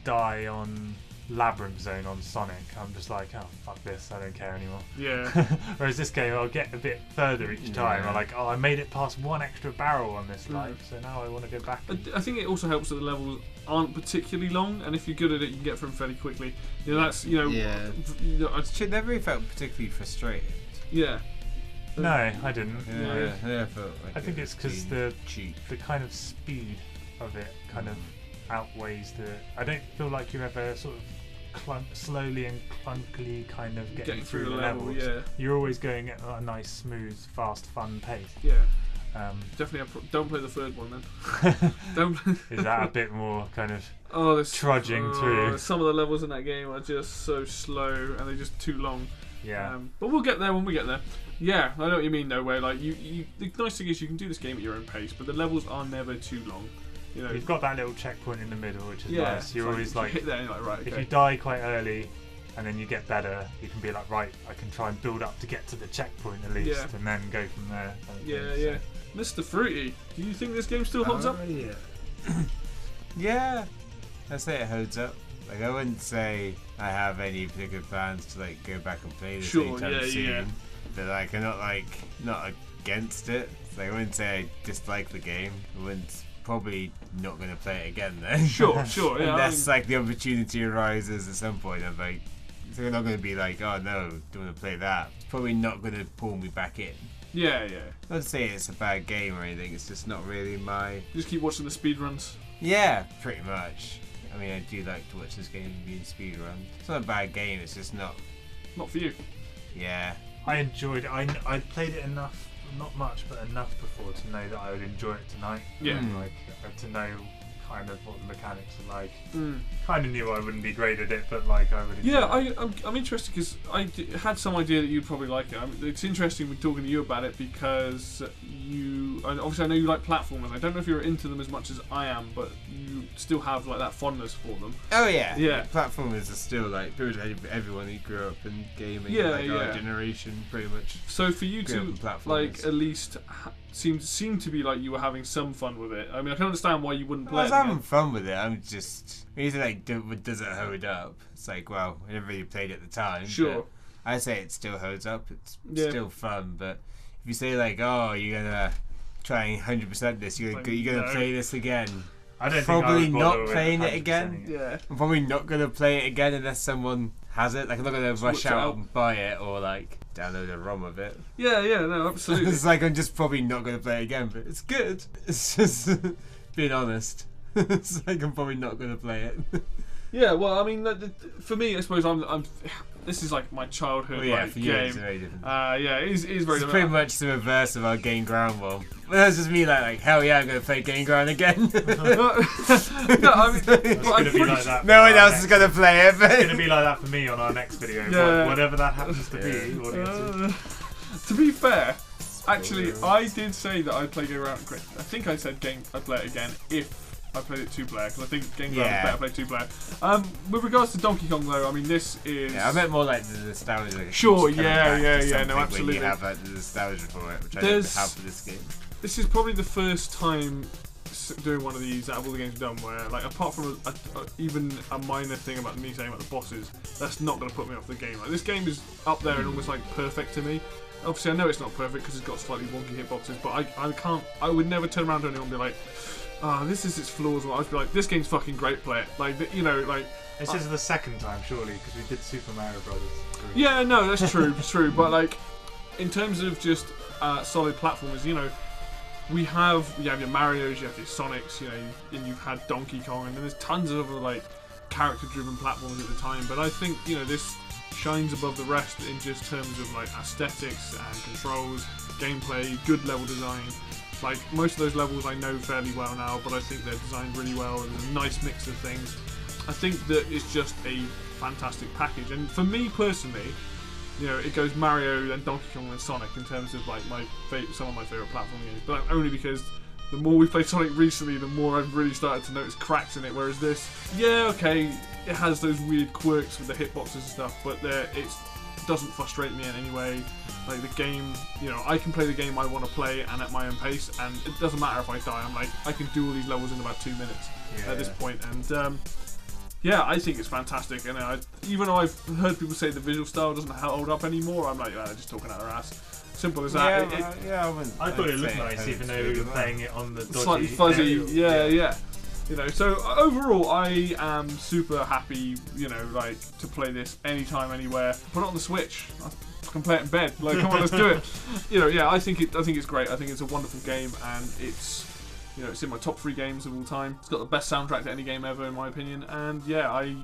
die on Labyrinth Zone on Sonic, I'm just like, oh fuck this, I don't care anymore. Yeah. Whereas this game, I'll get a bit further each time. I'm like, I made it past one extra barrel on this life, so now I want to go back. I think it also helps that the levels aren't particularly long, and if you're good at it, you can get through them fairly quickly. That's It never really felt particularly frustrated. Yeah. No, I didn't. I felt like I think it's because the kind of speed of it kind of outweighs the. I don't feel like you're ever sort of slowly and clunkily kind of getting through the levels. You're always going at a nice, smooth, fast, fun pace. Yeah. Definitely don't play the third one then. Don't. Is that a bit more kind of trudging through? Some of the levels in that game are just so slow and they're just too long. Yeah. But we'll get there when we get there. Yeah, I know what you mean though, where like the nice thing is you can do this game at your own pace, but the levels are never too long. You've got that little checkpoint in the middle, which is nice. You're always like, hit there and you're like, right, okay. If you die quite early and then you get better, you can be like, right, I can try and build up to get to the checkpoint at least, and then go from there. Yeah. Mr. Fruity, do you think this game still holds up? Yeah. Yeah, I'd say it holds up. Like, I wouldn't say I have any particular plans to like go back and play this anytime soon. But like, I'm not against it. Like, I wouldn't say I dislike the game. I wouldn't. Probably not going to play it again then. Sure. Yeah, unless like the opportunity arises at some point. I'm like, so you're not going to be like, oh no, don't want to play that. It's probably not going to pull me back in. Yeah. Not to say it's a bad game or anything. It's just not really my. You just keep watching the speedruns. Yeah, pretty much. I mean, I do like to watch this game being speedrun. It's not a bad game. It's just not for you. Yeah. I enjoyed it. I played it enough. Not much, but enough before to know that I would enjoy it tonight. Yeah. Like to know kind of what the mechanics are like. Kind of knew I wouldn't be great at it, but like I would. I'm interested because I had some idea that you'd probably like it. It's interesting with talking to you about it because obviously I know you like platformers. I don't know if you're into them as much as I am, but you still have like that fondness for them. Oh yeah. Platformers are still like pretty much everyone who grew up in gaming. Our generation, pretty much. So for you to like at least seemed to be like you were having some fun with it. I mean, I can understand why you wouldn't play it. I was having fun with it. I'm just like, does it hold up? It's like, well, I never really played it at the time. Sure. I say it still holds up. It's still fun. But if you say like, oh, you're gonna try and 100% this, you're gonna play this again. I don't probably think not playing it again. Yeah. I'm probably not gonna play it again unless someone has it. Like, I'm not gonna rush out and buy it or like download a ROM of it. Yeah, no, absolutely. It's like I'm just probably not gonna play it again, but it's good. It's just being honest. So I'm probably not going to play it. Yeah, well, I mean, for me, I suppose I'm. This is like my childhood For game. you it's very different. Yeah, it is very different. It's pretty much the reverse of our Game Ground one. That's just me like hell yeah, I'm going to play Game Ground again. No, I mean, it's going to be like that. No one else is going to play it. But it's going to be like that for me on our next video. Yeah. Whatever that happens to be. To be fair, actually, I did say that I'd play Game Ground. I think I said I'd play it again if I played it 2-player, because I think Game Ground is better played 2-player. With regards to Donkey Kong, though, I mean, this is... Yeah, I meant more like the nostalgia. Sure, yeah, no, absolutely. You have like, the nostalgia for it, which I don't have for this game. This is probably the first time doing one of these out of all the games we've done where, like, apart from even a minor thing about me saying about the bosses, that's not going to put me off the game. Like, this game is up there and almost, like, perfect to me. Obviously, I know it's not perfect because it's got slightly wonky hitboxes, but I would never turn around to anyone and be like, this is its flaws. I'd be like, this game's fucking great, play it. Like, you know, like... This is the second time, surely, because we did Super Mario Brothers. Yeah, no, that's true, it's true. But, like, in terms of just solid platformers, you know, you have your Marios, you have your Sonics, you know, and you've had Donkey Kong, and then there's tons of other, like, character-driven platforms at the time. But I think, you know, this shines above the rest in just terms of, like, aesthetics and controls, gameplay, good level design. Like, most of those levels I know fairly well now, but I think they're designed really well, and there's a nice mix of things. I think that it's just a fantastic package, and for me personally, you know, it goes Mario, then Donkey Kong, then Sonic in terms of like some of my favourite platform games, but only because the more we've played Sonic recently, the more I've really started to notice cracks in it, whereas this, yeah, okay, it has those weird quirks with the hitboxes and stuff, but it doesn't frustrate me in any way. Like, the game, you know, I can play the game I want to play and at my own pace, and it doesn't matter if I die. I'm like, I can do all these levels in about 2 minutes at this point, and yeah, I think it's fantastic. And even though I've heard people say the visual style doesn't hold up anymore, I'm like, they're just talking out their ass. Simple as that. I thought it looked nice, even though we were playing it on the dodgy, slightly fuzzy. Yeah. You know, so overall, I am super happy, you know, like, to play this anytime, anywhere. Put it on the Switch. I can play it in bed. Like, come on, let's do it. You know, yeah, I think it's great. I think it's a wonderful game, and it's, you know, it's in my top 3 games of all time. It's got the best soundtrack to any game ever, in my opinion, and yeah, I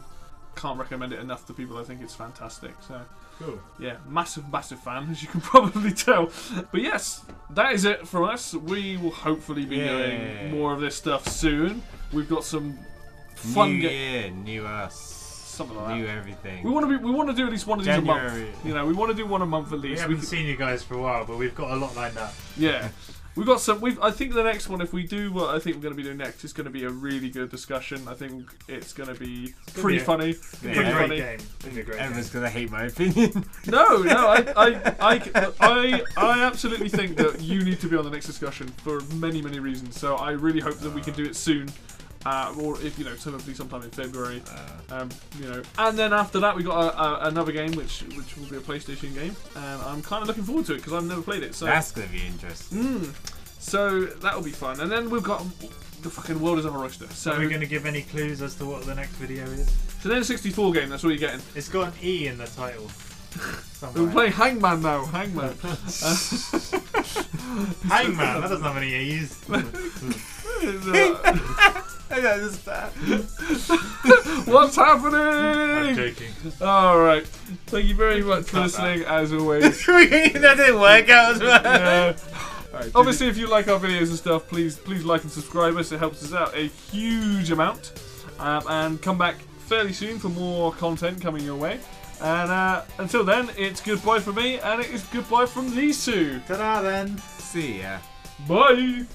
can't recommend it enough to people. I think it's fantastic. So, cool. Yeah, massive fan, as you can probably tell. But yes, that is it from us. We will hopefully be doing more of this stuff soon. We've got some fun new us. Something like that. New everything. We want to do at least one of these a month. You know, we want to do one a month at least. We haven't seen you guys for a while, but we've got a lot lined up. Yeah. We've got some. I think the next one, if we do what I think we're going to be doing next, is going to be a really good discussion. I think it's going to be pretty funny. Pretty funny. Everyone's going to hate my opinion. No. I absolutely think that you need to be on the next discussion for many reasons. So I really hope that we can do it soon. Or if, you know, probably sometime in February, you know, and then after that we got another game which will be a PlayStation game, and I'm kind of looking forward to it because I've never played it. So that's gonna be interesting. So that'll be fun, and then we've got the fucking world is a oyster. So are we going to give any clues as to what the next video is? It's an N64 game. That's what you're getting. It's got an E in the title. We're playing Hangman now. Hangman. Hangman. That doesn't have any E's. I don't understand. What's happening? I'm joking. Alright. Thank you very much for listening, as always. That didn't work out as well. Yeah. Right, obviously, if you like our videos and stuff, please like and subscribe us. It helps us out a huge amount. And come back fairly soon for more content coming your way. And until then, it's goodbye from me, and it is goodbye from these two. Ta-da then. See ya. Bye.